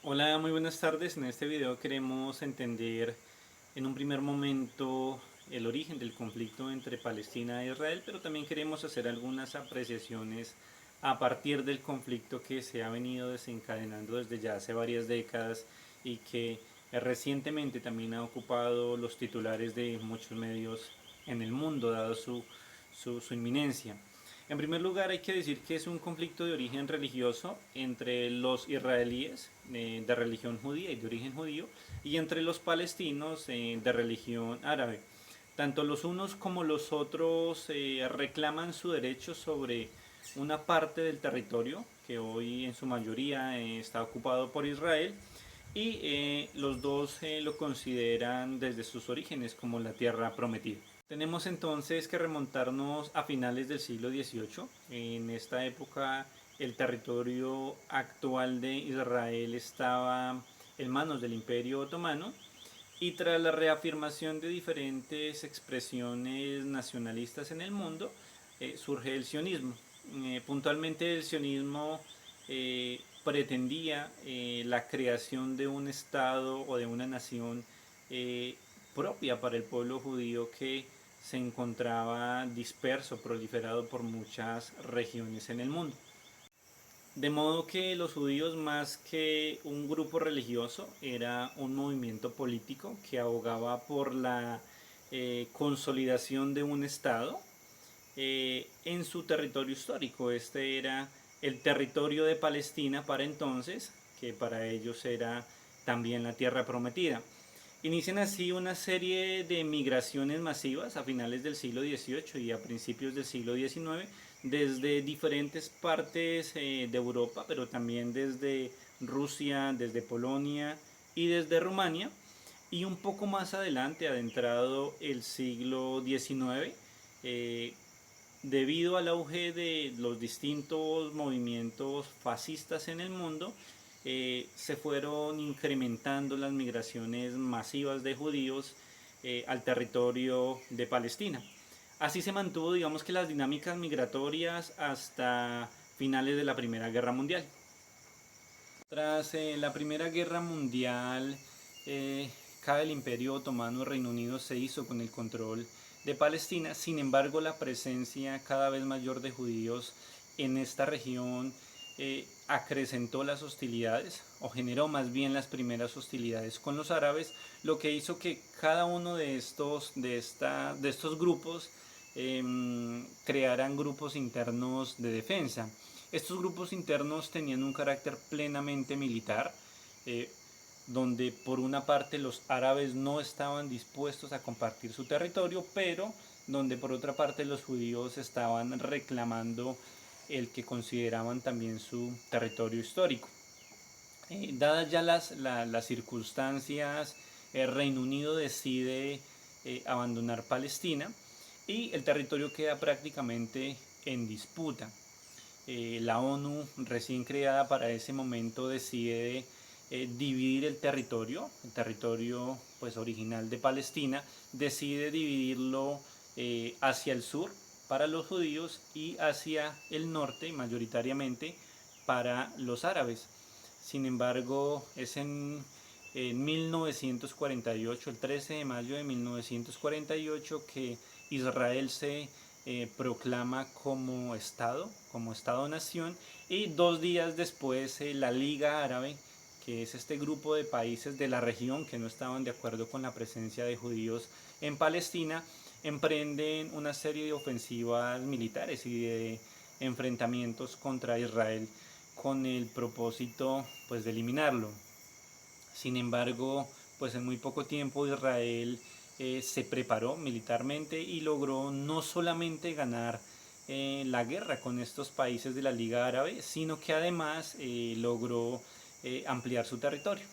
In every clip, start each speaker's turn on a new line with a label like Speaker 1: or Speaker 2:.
Speaker 1: Hola, muy buenas tardes. En este video queremos entender en un primer momento el origen del conflicto entre Palestina e Israel, pero también queremos hacer algunas apreciaciones a partir del conflicto que se ha venido desencadenando desde ya hace varias décadas y que recientemente también ha ocupado los titulares de muchos medios en el mundo, dado su inminencia. En primer lugar, hay que decir que es un conflicto de origen religioso entre los israelíes de religión judía y de origen judío y entre los palestinos de religión árabe. Tanto los unos como los otros reclaman su derecho sobre una parte del territorio que hoy en su mayoría está ocupado por Israel y los dos lo consideran desde sus orígenes como la tierra prometida. Tenemos entonces que remontarnos a finales del siglo XVIII. En esta época el territorio actual de Israel estaba en manos del Imperio Otomano y tras la reafirmación de diferentes expresiones nacionalistas en el mundo surge el sionismo. Puntualmente el sionismo pretendía la creación de un Estado o de una nación propia para el pueblo judío que se encontraba disperso, proliferado por muchas regiones en el mundo. De modo que los judíos, más que un grupo religioso, era un movimiento político que abogaba por la consolidación de un Estado en su territorio histórico. Este era el territorio de Palestina para entonces, que para ellos era también la tierra prometida. Inician así una serie de migraciones masivas a finales del siglo XVIII y a principios del siglo XIX desde diferentes partes de Europa, pero también desde Rusia, desde Polonia y desde Rumania. Y un poco más adelante, adentrado el siglo XIX, eh, debido al auge de los distintos movimientos fascistas en el mundo, se fueron incrementando las migraciones masivas de judíos al territorio de Palestina. Así se mantuvo, digamos que las dinámicas migratorias hasta finales de la Primera Guerra Mundial. Tras la Primera Guerra Mundial, eh, cae el Imperio Otomano, el Reino Unido se hizo con el control de Palestina. Sin embargo, la presencia cada vez mayor de judíos en esta región acrecentó las hostilidades, o generó más bien las primeras hostilidades con los árabes, lo que hizo que cada uno de estos grupos crearan grupos internos de defensa. Estos grupos internos tenían un carácter plenamente militar, eh, donde por una parte los árabes no estaban dispuestos a compartir su territorio, pero donde por otra parte los judíos estaban reclamando el que consideraban también su territorio histórico. Dadas ya las circunstancias, el Reino Unido decide abandonar Palestina y el territorio queda prácticamente en disputa. La ONU recién creada para ese momento decide dividir el territorio pues, original de Palestina, decide dividirlo hacia el sur para los judíos y hacia el norte mayoritariamente para los árabes. Sin embargo, es en 1948, el 13 de mayo de 1948, que Israel se proclama como Estado-nación, y 2 días después la Liga Árabe, que es este grupo de países de la región que no estaban de acuerdo con la presencia de judíos en Palestina, emprenden una serie de ofensivas militares y de enfrentamientos contra Israel con el propósito pues de eliminarlo. Sin embargo, pues en muy poco tiempo Israel se preparó militarmente y logró no solamente ganar la guerra con estos países de la Liga Árabe, sino que además logró ampliar su territorio.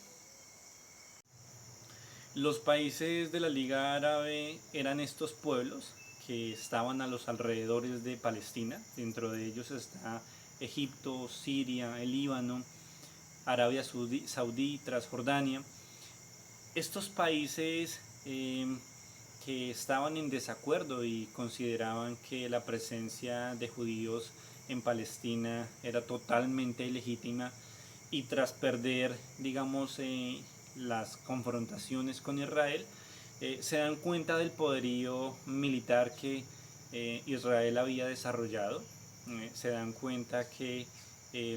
Speaker 1: Los países de la Liga Árabe eran estos pueblos que estaban a los alrededores de Palestina. Dentro de ellos está Egipto, Siria, el Líbano, Arabia Saudí, Transjordania. Estos países que estaban en desacuerdo y consideraban que la presencia de judíos en Palestina era totalmente ilegítima, y tras perder, digamos, las confrontaciones con Israel, se dan cuenta del poderío militar que Israel había desarrollado, se dan cuenta que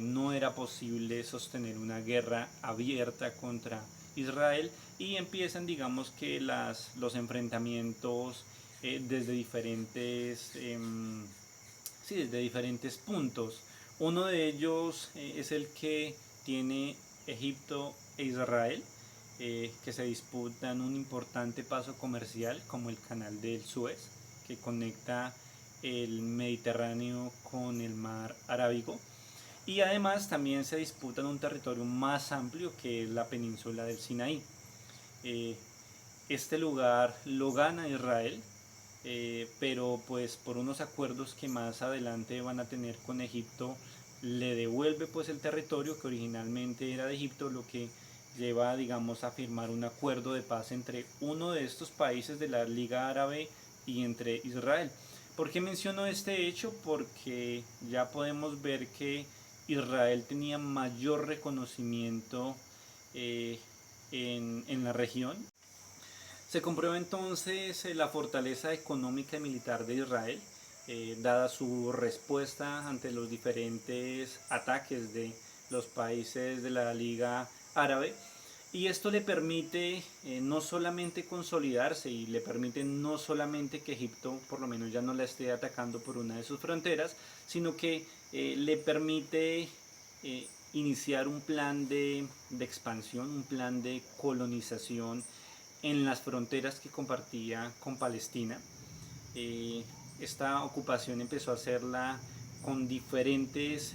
Speaker 1: no era posible sostener una guerra abierta contra Israel y empiezan, digamos, que los enfrentamientos desde desde diferentes puntos. Uno de ellos es el que tiene Egipto e Israel, que se disputan un importante paso comercial como el Canal del Suez, que conecta el Mediterráneo con el mar Arábigo. Y además también se disputan un territorio más amplio que es la península del Sinaí. Eh, este lugar lo gana Israel, pero pues por unos acuerdos que más adelante van a tener con Egipto, le devuelve pues el territorio que originalmente era de Egipto, lo que lleva, digamos, a firmar un acuerdo de paz entre uno de estos países de la Liga Árabe y entre Israel. ¿Por qué menciono este hecho? Porque ya podemos ver que Israel tenía mayor reconocimiento eh, en la región. Se comprueba entonces la fortaleza económica y militar de Israel, dada su respuesta ante los diferentes ataques de los países de la Liga Árabe. Y esto le permite no solamente consolidarse y le permite no solamente que Egipto por lo menos ya no la esté atacando por una de sus fronteras, sino que le permite iniciar un plan de expansión, un plan de colonización en las fronteras que compartía con Palestina. Eh, Esta ocupación empezó a hacerla con diferentes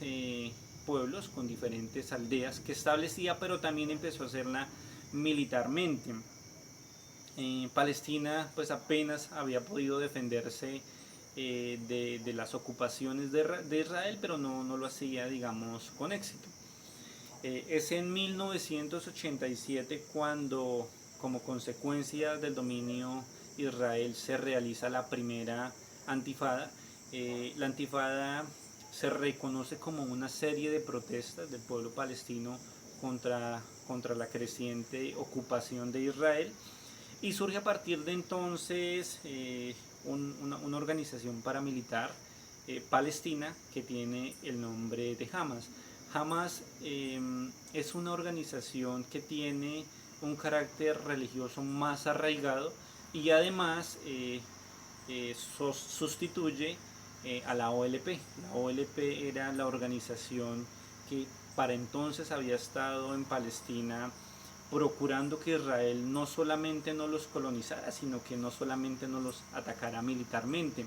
Speaker 1: pueblos, con diferentes aldeas que establecía, pero también empezó a hacerla militarmente. Palestina pues apenas había podido defenderse de las ocupaciones de Israel, pero no lo hacía, digamos, con éxito. Es en 1987 cuando, como consecuencia del dominio Israel, se realiza la primera antifada. La antifada se reconoce como una serie de protestas del pueblo palestino contra la creciente ocupación de Israel y surge a partir de entonces una organización paramilitar palestina que tiene el nombre de Hamas. Hamas es una organización que tiene un carácter religioso más arraigado y además sustituye a la OLP. La OLP era la organización que para entonces había estado en Palestina procurando que Israel no solamente no los colonizara, sino que no solamente no los atacara militarmente.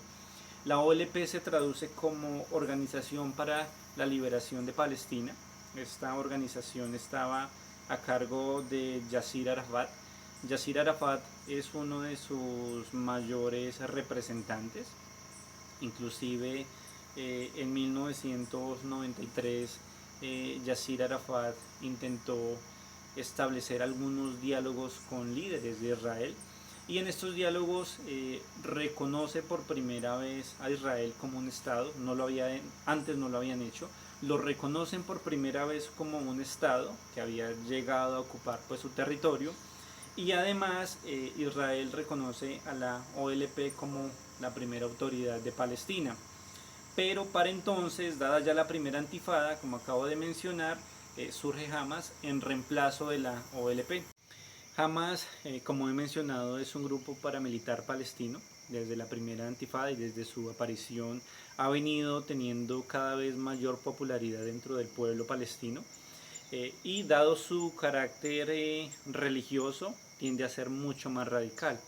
Speaker 1: La OLP se traduce como Organización para la Liberación de Palestina. Esta organización estaba a cargo de Yasir Arafat. Yasir Arafat es uno de sus mayores representantes. Inclusive en 1993 Yasir Arafat intentó establecer algunos diálogos con líderes de Israel y en estos diálogos reconoce por primera vez a Israel como un estado, antes no lo habían hecho, lo reconocen por primera vez como un estado que había llegado a ocupar pues su territorio y además Israel reconoce a la OLP como la primera autoridad de Palestina. Pero para entonces, dada ya la primera antifada, como acabo de mencionar, surge Hamas en reemplazo de la OLP. Hamas, como he mencionado, es un grupo paramilitar palestino. Desde la primera antifada y desde su aparición ha venido teniendo cada vez mayor popularidad dentro del pueblo palestino. Y dado su carácter religioso, tiende a ser mucho más radical.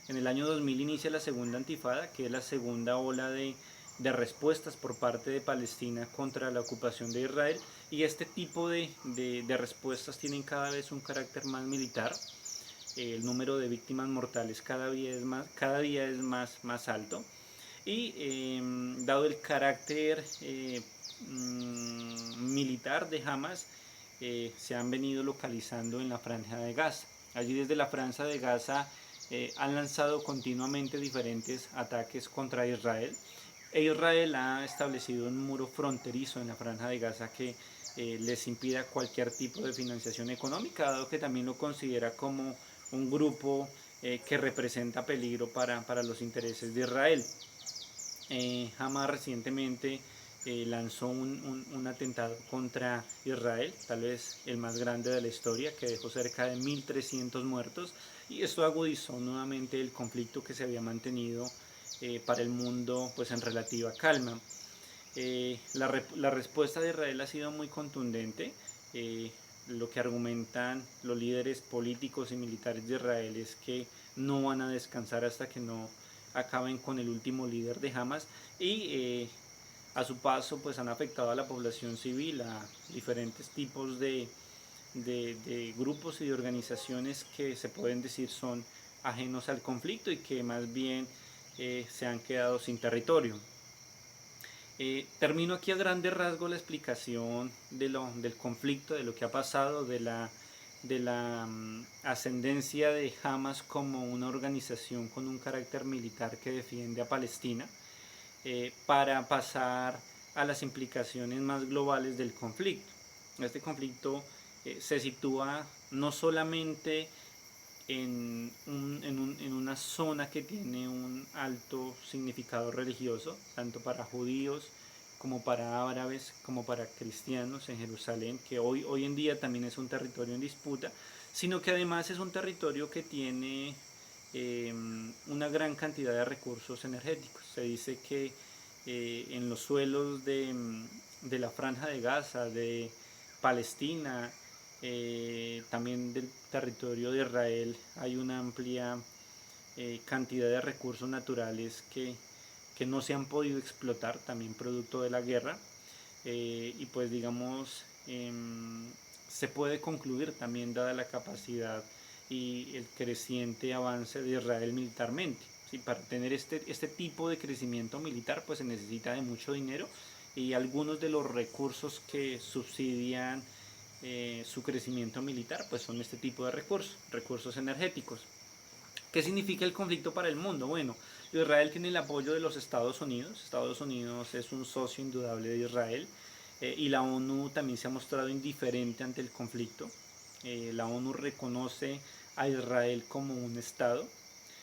Speaker 1: En el año 2000 inicia la segunda antifada, que es la segunda ola de respuestas por parte de Palestina contra la ocupación de Israel, y este tipo de respuestas tienen cada vez un carácter más militar. El número de víctimas mortales cada día es más alto y dado el carácter militar de Hamas, se han venido localizando en la Franja de Gaza. Allí desde la Franja de Gaza han lanzado continuamente diferentes ataques contra Israel e Israel ha establecido un muro fronterizo en la Franja de Gaza que les impida cualquier tipo de financiación económica, dado que también lo considera como un grupo que representa peligro para los intereses de Israel. Hamas recientemente lanzó un atentado contra Israel, tal vez el más grande de la historia, que dejó cerca de 1.300 muertos, y esto agudizó nuevamente el conflicto que se había mantenido para el mundo pues en relativa calma. La respuesta de Israel ha sido muy contundente. Lo que argumentan los líderes políticos y militares de Israel es que no van a descansar hasta que no acaben con el último líder de Hamas, y a su paso pues han afectado a la población civil, a diferentes tipos de grupos y de organizaciones que se pueden decir son ajenos al conflicto y que más bien se han quedado sin territorio. Termino aquí a grandes rasgos la explicación del conflicto, de lo que ha pasado, de la ascendencia de Hamas como una organización con un carácter militar que defiende a Palestina, para pasar a las implicaciones más globales del conflicto. Este conflicto se sitúa no solamente en una zona que tiene un alto significado religioso, tanto para judíos como para árabes, como para cristianos en Jerusalén, que hoy en día también es un territorio en disputa, sino que además es un territorio que tiene una gran cantidad de recursos energéticos. Se dice que en los suelos de la Franja de Gaza, de Palestina, también del territorio de Israel, hay una amplia cantidad de recursos naturales que no se han podido explotar, también producto de la guerra, y pues digamos se puede concluir también, dada la capacidad y el creciente avance de Israel militarmente. ¿Sí? Para tener este tipo de crecimiento militar pues se necesita de mucho dinero, y algunos de los recursos que subsidian su crecimiento militar pues son este tipo de recursos energéticos. ¿Qué significa el conflicto para el mundo? Bueno, Israel tiene el apoyo de los Estados Unidos. Estados Unidos es un socio indudable de Israel, y la ONU también se ha mostrado indiferente ante el conflicto. La ONU reconoce a Israel como un Estado,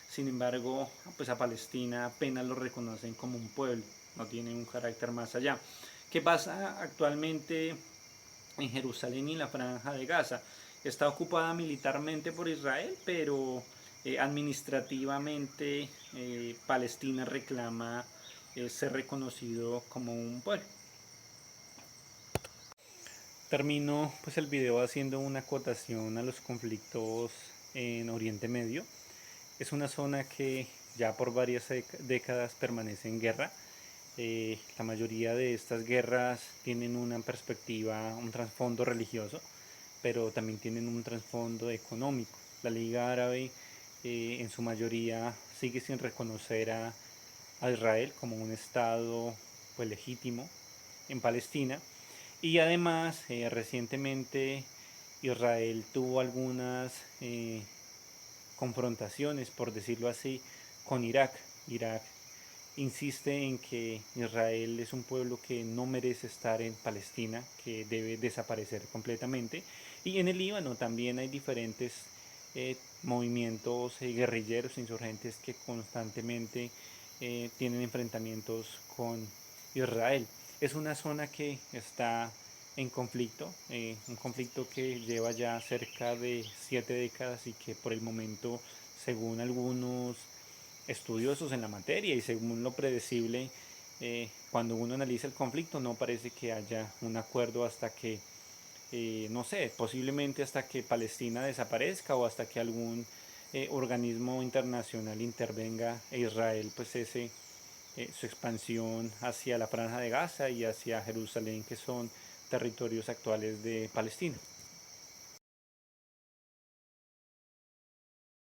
Speaker 1: sin embargo, pues a Palestina apenas lo reconocen como un pueblo, no tienen un carácter más allá. ¿Qué pasa actualmente en Jerusalén y en la Franja de Gaza? Está ocupada militarmente por Israel, pero administrativamente Palestina reclama ser reconocido como un pueblo. Termino pues el video haciendo una acotación a los conflictos en Oriente Medio. Es una zona que ya por varias décadas permanece en guerra. La mayoría de estas guerras tienen una perspectiva, un trasfondo religioso, pero también tienen un trasfondo económico. La Liga Árabe en su mayoría sigue sin reconocer a Israel como un estado pues legítimo en Palestina, y además recientemente Israel tuvo algunas confrontaciones, por decirlo así, con Irak. Irak insiste en que Israel es un pueblo que no merece estar en Palestina, que debe desaparecer completamente. Y en el Líbano también hay diferentes movimientos guerrilleros, insurgentes que constantemente tienen enfrentamientos con Israel. Es una zona que está en conflicto, un conflicto que lleva ya cerca de 7 décadas y que por el momento, según algunos estudiosos en la materia y según lo predecible, cuando uno analiza el conflicto no parece que haya un acuerdo hasta que, no sé, posiblemente hasta que Palestina desaparezca o hasta que algún organismo internacional intervenga e Israel pues cese su expansión hacia la Franja de Gaza y hacia Jerusalén, que son territorios actuales de Palestina.